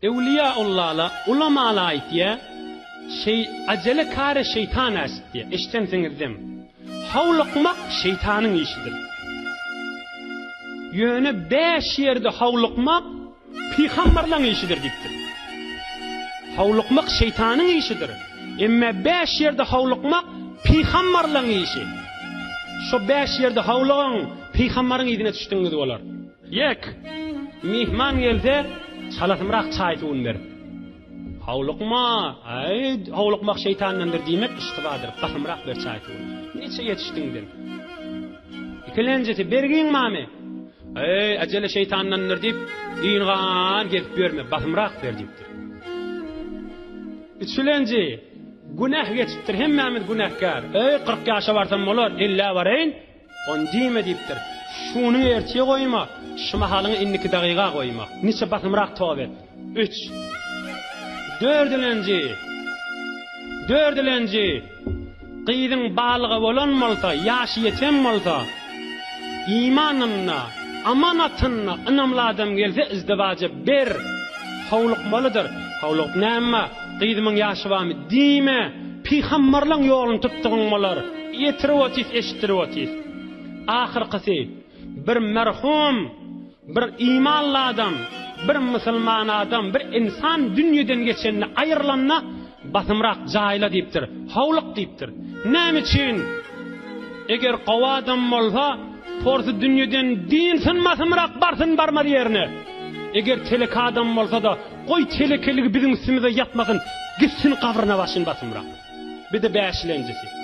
Evliyaullah'la ulamalar aytiye acele kare şeytan est diye. İştensingizdim. Havluqmaq şeytanın işidir. Yönü 5 yerde havluqmaq peygamberlerin işidir diptir. Havluqmaq şeytanın işidir. Emme 5 yerde havluqmaq peygamberlerin işi. Şu 5 yerde havluğun peygamberin idine düştüğünüz olar. Yek mihman gelse salatımraq çay tuğun ver. Havluqmaq şeytanındır demek iştivadır. Qasımraq bir çay tuğun. Neçe yetişdingdin? İkilenceti bergin mami. Acele şeytanındır deyip iğinğan gezip görme. Qasımraq ver deyiptir. Üçülenci günah geçiptir. Hemmemiz günahkar. 40 yaşa varsam olur. İlla varayın. On deyme deyiptir. Şunu erteye koyma. Şu mahalını 2 dakika koyma. Neçe qasımraq tövbe. 3. Dördülenci qıydın balığı olan malta, yaşı yeten malta, imanınla, amanatınla ınamlı adam gelse izdivacı bir havluqmalıdır. Havluq näme? Qıydımın yaşı vami dime, peygamberlerin yolunu tuttuğunmalar, yetirvotis, eşittirvotis. Ahirqisi, bir merhum, bir imanlı adam, bir Müslüman adam, bir insan dünyadan geçenini ayırlanna basımraq jayla deyiptir. Havluq deyiptir. Näme için? Eger qavadan bolsa, torsu dünyadan dinsin basımraq barsın barmar yerine. Eger telek adam bolsa da, qoy telekeligi bizim üstümüze yatmasın, gitsin qabrına başın basımraq. Bir de 5-lencisi.